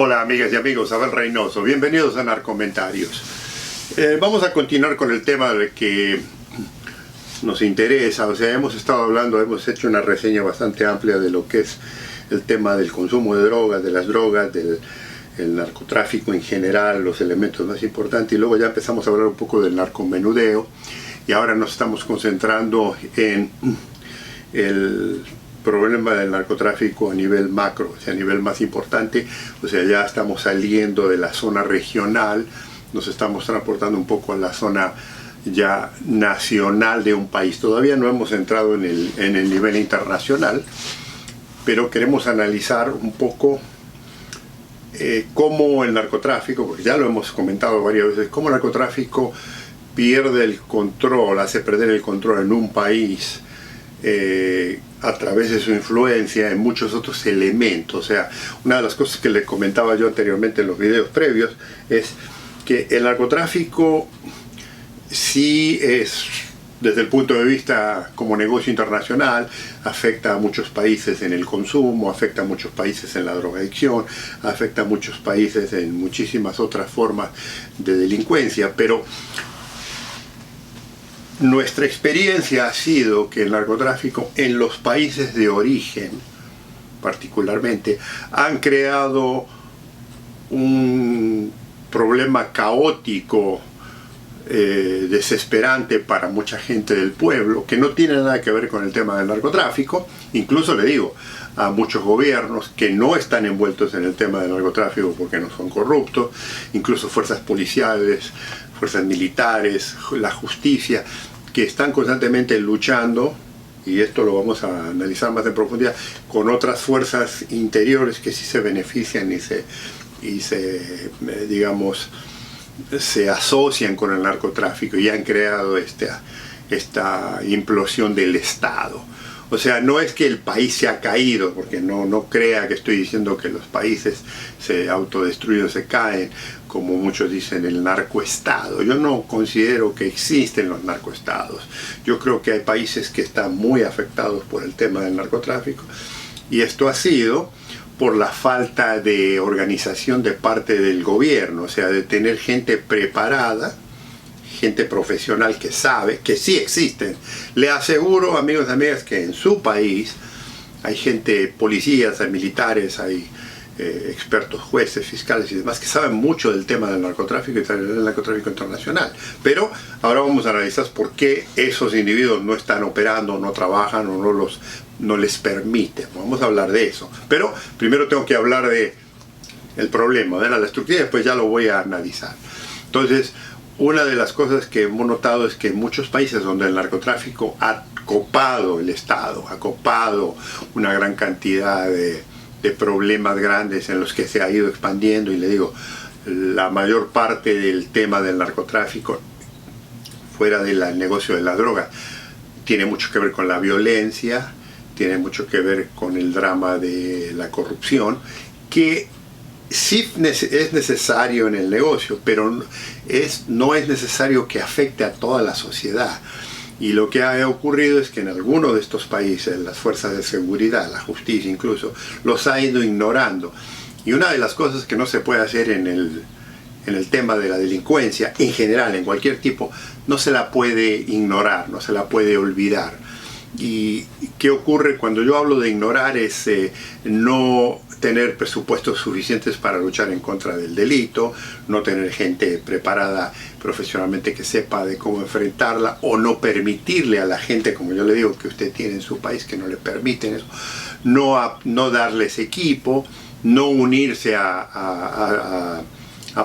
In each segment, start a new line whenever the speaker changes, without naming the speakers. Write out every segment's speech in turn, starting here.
Hola amigas y amigos, Abel Reynoso, bienvenidos a Narcomentarios. Vamos a continuar con el tema que nos interesa. O sea, hemos estado hablando, hemos hecho una reseña bastante amplia de lo que es el tema del consumo de drogas, de las drogas, del narcotráfico en general, los elementos más importantes, y luego ya empezamos a hablar un poco del narcomenudeo, y ahora nos estamos concentrando en el problema del narcotráfico a nivel macro, o sea, a nivel más importante. O sea, ya estamos saliendo de la zona regional, nos estamos transportando un poco a la zona ya nacional de un país. Todavía no hemos entrado en el nivel internacional, pero queremos analizar un poco cómo el narcotráfico, porque ya lo hemos comentado varias veces, cómo el narcotráfico pierde el control, hace perder el control en un país a través de su influencia en muchos otros elementos. O sea, una de las cosas que les comentaba yo anteriormente en los videos previos es que el narcotráfico sí es, desde el punto de vista como negocio internacional, afecta a muchos países en el consumo, afecta a muchos países en la drogadicción, afecta a muchos países en muchísimas otras formas de delincuencia, pero nuestra experiencia ha sido que el narcotráfico en los países de origen, particularmente, han creado un problema caótico, desesperante para mucha gente del pueblo, que no tiene nada que ver con el tema del narcotráfico. Incluso le digo a muchos gobiernos que no están envueltos en el tema del narcotráfico porque no son corruptos, incluso fuerzas policiales, fuerzas militares, la justicia, que están constantemente luchando, y esto lo vamos a analizar más en profundidad, con otras fuerzas interiores que sí se benefician y se digamos, se asocian con el narcotráfico y han creado esta implosión del Estado. O sea, no es que el país se ha caído, porque no crea que estoy diciendo que los países se autodestruyen o se caen, como muchos dicen, el narcoestado. Yo no considero que existen los narcoestados. Yo creo que hay países que están muy afectados por el tema del narcotráfico, y esto ha sido por la falta de organización de parte del gobierno, o sea, de tener gente preparada, gente profesional que sabe, que sí existen. Le aseguro, amigos y amigas, que en su país hay gente, policías, hay militares, hay expertos, jueces, fiscales y demás, que saben mucho del tema del narcotráfico y del narcotráfico internacional. Pero ahora vamos a analizar por qué esos individuos no están operando, no trabajan o no les permiten. Vamos a hablar de eso. Pero primero tengo que hablar de el problema, de la estructura, y después ya lo voy a analizar. Entonces, una de las cosas que hemos notado es que en muchos países donde el narcotráfico ha copado el Estado, ha copado una gran cantidad de problemas grandes en los que se ha ido expandiendo, y le digo, la mayor parte del tema del narcotráfico, fuera del negocio de la droga, tiene mucho que ver con la violencia, tiene mucho que ver con el drama de la corrupción, que sí es necesario en el negocio, pero no es necesario que afecte a toda la sociedad. Y lo que ha ocurrido es que en algunos de estos países las fuerzas de seguridad, la justicia incluso, los ha ido ignorando. Y una de las cosas que no se puede hacer en el tema de la delincuencia, en general, en cualquier tipo, no se la puede ignorar, no se la puede olvidar. ¿Y qué ocurre cuando yo hablo de ignorar? Es no tener presupuestos suficientes para luchar en contra del delito, no tener gente preparada profesionalmente que sepa de cómo enfrentarla, o no permitirle a la gente, como yo le digo que usted tiene en su país, que no le permiten eso, no darles equipo, no unirse a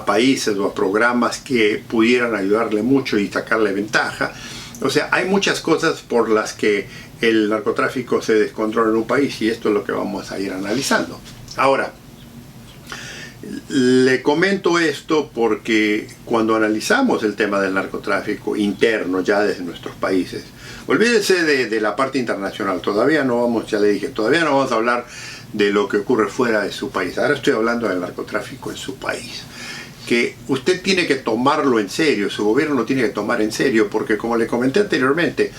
países o a programas que pudieran ayudarle mucho y sacarle ventaja. O sea, hay muchas cosas por las que el narcotráfico se descontrola en un país, y esto es lo que vamos a ir analizando. Ahora, le comento esto porque cuando analizamos el tema del narcotráfico interno ya desde nuestros países, olvídese de la parte internacional, todavía no vamos, ya le dije, todavía no vamos a hablar de lo que ocurre fuera de su país. Ahora estoy hablando del narcotráfico en su país, que usted tiene que tomarlo en serio, su gobierno lo tiene que tomar en serio, porque como le comenté anteriormente,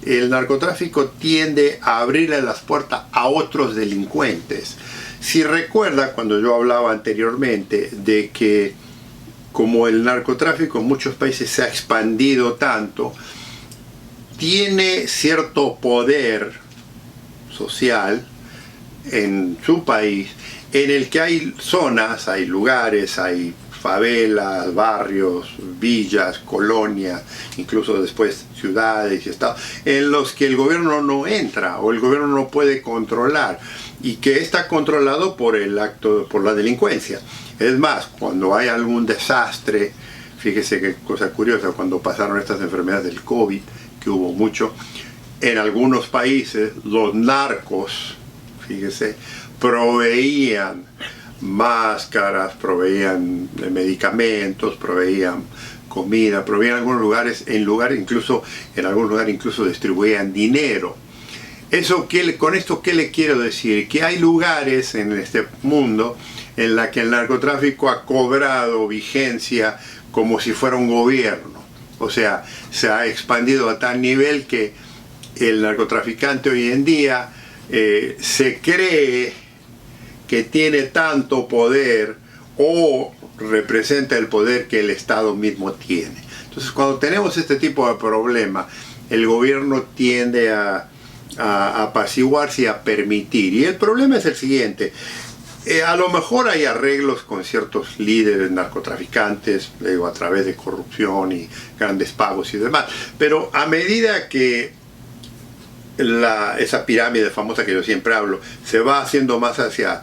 el narcotráfico tiende a abrirle las puertas a otros delincuentes. Si recuerda cuando yo hablaba anteriormente de que como el narcotráfico en muchos países se ha expandido tanto, tiene cierto poder social en su país en el que hay zonas, hay lugares, hay favelas, barrios, villas, colonias, incluso después ciudades y estados, en los que el gobierno no entra o el gobierno no puede controlar y que está controlado por por la delincuencia. Es más, cuando hay algún desastre, fíjese qué cosa curiosa, cuando pasaron estas enfermedades del COVID, que hubo mucho, en algunos países los narcos, fíjese, proveían máscaras, proveían medicamentos, proveían comida, proveían en algunos lugares, en algunos lugares incluso distribuían dinero. Con esto, ¿qué le quiero decir? Que hay lugares en este mundo en la que el narcotráfico ha cobrado vigencia como si fuera un gobierno. O sea, se ha expandido a tal nivel que el narcotraficante hoy en día se cree que tiene tanto poder o representa el poder que el Estado mismo tiene. Entonces, cuando tenemos este tipo de problema, el gobierno tiende a apaciguarse y a permitir. Y el problema es el siguiente. A lo mejor hay arreglos con ciertos líderes narcotraficantes, a través de corrupción y grandes pagos y demás, pero a medida que esa pirámide famosa que yo siempre hablo se va haciendo más hacia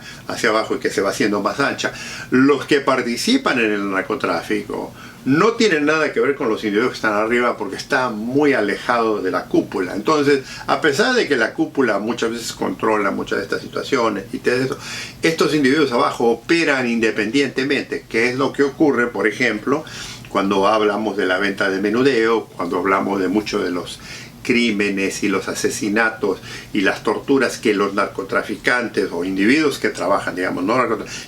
abajo y que se va haciendo más ancha, los que participan en el narcotráfico no tienen nada que ver con los individuos que están arriba porque están muy alejados de la cúpula. Entonces, a pesar de que la cúpula muchas veces controla muchas de estas situaciones y todo eso, estos individuos abajo operan independientemente, que es lo que ocurre, por ejemplo, cuando hablamos de la venta de menudeo, cuando hablamos de muchos de los crímenes y los asesinatos y las torturas que los narcotraficantes o individuos que trabajan, digamos, no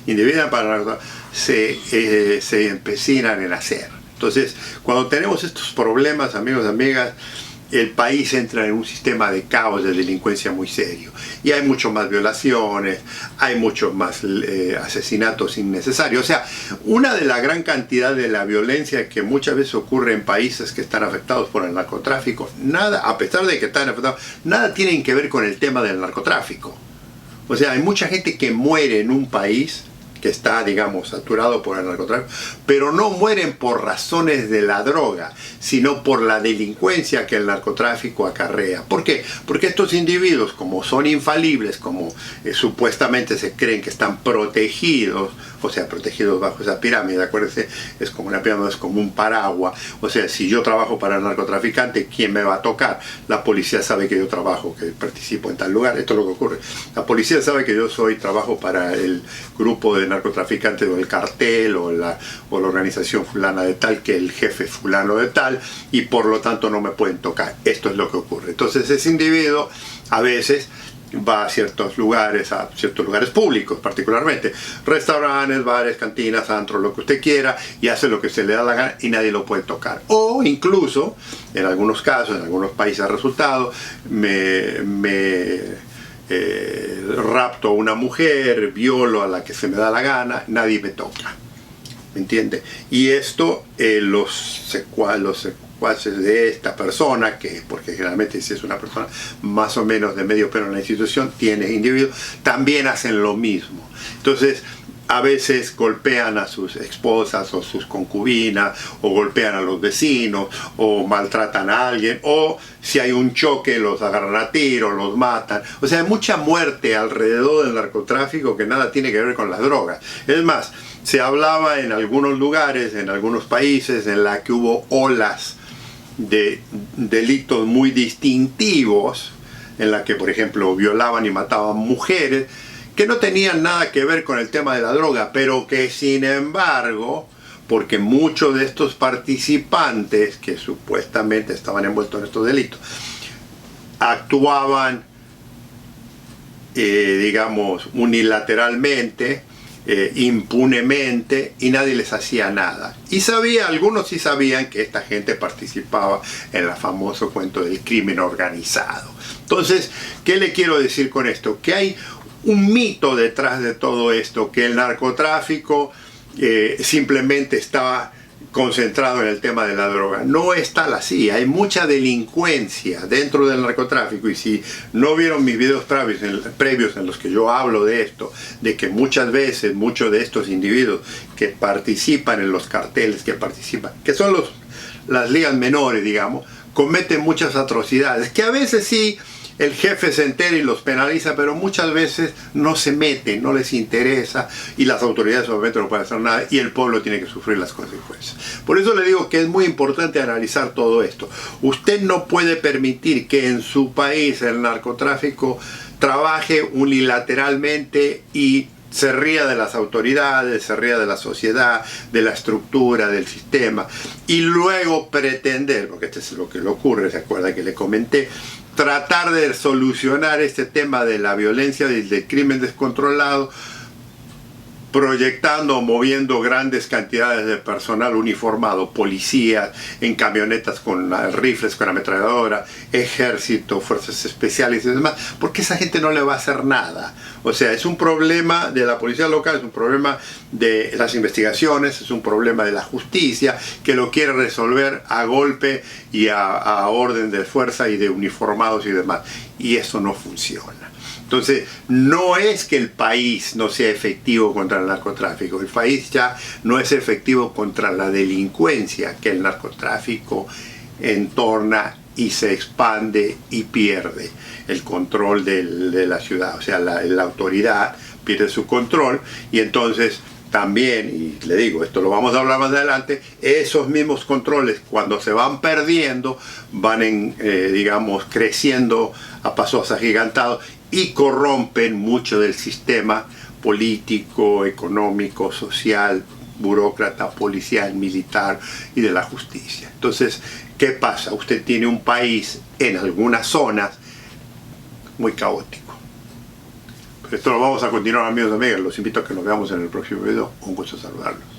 individuos para narcotráfico, se empecinan en hacer. Entonces, cuando tenemos estos problemas, amigos y amigas, el país entra en un sistema de caos, de delincuencia muy serio. Y hay mucho más violaciones, hay muchos más asesinatos innecesarios. O sea, una de la gran cantidad de la violencia que muchas veces ocurre en países que están afectados por el narcotráfico, nada, a pesar de que están afectados, nada tienen que ver con el tema del narcotráfico. O sea, hay mucha gente que muere en un país que está, digamos, saturado por el narcotráfico, pero no mueren por razones de la droga, sino por la delincuencia que el narcotráfico acarrea. ¿Por qué? Porque estos individuos, como son infalibles, como supuestamente se creen que están protegidos, o sea, protegidos bajo esa pirámide, acuérdense, es como una pirámide, es como un paraguas. O sea, si yo trabajo para el narcotraficante, ¿quién me va a tocar? La policía sabe que yo trabajo, que participo en tal lugar. Esto es lo que ocurre. La policía sabe que yo trabajo para el grupo de narcotraficantes o el cartel o la organización fulana de tal, que el jefe fulano de tal, y por lo tanto no me pueden tocar. Esto es lo que ocurre. Entonces ese individuo a veces va a ciertos lugares públicos, particularmente restaurantes, bares, cantinas, antros, lo que usted quiera, y hace lo que se le da la gana y nadie lo puede tocar. O incluso, en algunos casos, en algunos países ha resultado, rapto a una mujer, violo a la que se me da la gana, nadie me toca. ¿Me entiende? Y esto, los secuaces de esta persona, porque generalmente si es una persona más o menos de medio pelo en la institución, tiene individuos, también hacen lo mismo. Entonces, a veces golpean a sus esposas o sus concubinas, o golpean a los vecinos, o maltratan a alguien, o si hay un choque los agarran a tiro, los matan. O sea, hay mucha muerte alrededor del narcotráfico que nada tiene que ver con las drogas. Es más, se hablaba en algunos lugares, en algunos países, en la que hubo olas de delitos muy distintivos, en la que, por ejemplo, violaban y mataban mujeres, que no tenían nada que ver con el tema de la droga, pero que sin embargo, porque muchos de estos participantes que supuestamente estaban envueltos en estos delitos, actuaban, digamos, unilateralmente, impunemente, y nadie les hacía nada. Y algunos sí sabían que esta gente participaba en el famoso cuento del crimen organizado. Entonces, ¿qué le quiero decir con esto? Que hay un mito detrás de todo esto, que el narcotráfico simplemente estaba concentrado en el tema de la droga. No es tal así, hay mucha delincuencia dentro del narcotráfico, y si no vieron mis videos previos en los que yo hablo de esto, de que muchas veces muchos de estos individuos que participan en los carteles, que son las ligas menores, digamos, cometen muchas atrocidades, que a veces sí el jefe se entera y los penaliza, pero muchas veces no se meten, no les interesa, y las autoridades obviamente no pueden hacer nada, y el pueblo tiene que sufrir las consecuencias. Por eso le digo que es muy importante analizar todo esto. Usted no puede permitir que en su país el narcotráfico trabaje unilateralmente y se ría de las autoridades, se ría de la sociedad, de la estructura, del sistema, y luego pretender, porque esto es lo que le ocurre, ¿se acuerda que le comenté? Tratar de solucionar este tema de la violencia y del crimen descontrolado proyectando o moviendo grandes cantidades de personal uniformado, policías en camionetas con rifles, con ametralladora, ejército, fuerzas especiales y demás, porque esa gente no le va a hacer nada. O sea, es un problema de la policía local, es un problema de las investigaciones, es un problema de la justicia, que lo quiere resolver a golpe y a orden de fuerza y de uniformados y demás. Y eso no funciona. Entonces, no es que el país no sea efectivo contra el narcotráfico, el país ya no es efectivo contra la delincuencia que el narcotráfico entorna y se expande y pierde el control de la ciudad. O sea, la autoridad pierde su control, y entonces también, y le digo, esto lo vamos a hablar más adelante, esos mismos controles, cuando se van perdiendo, van digamos, creciendo a pasos agigantados y corrompen mucho del sistema político, económico, social, burócrata, policial, militar y de la justicia. Entonces, ¿qué pasa? Usted tiene un país en algunas zonas muy caótico. Pero esto lo vamos a continuar, amigos y amigas. Los invito a que nos veamos en el próximo video. Un gusto saludarlos.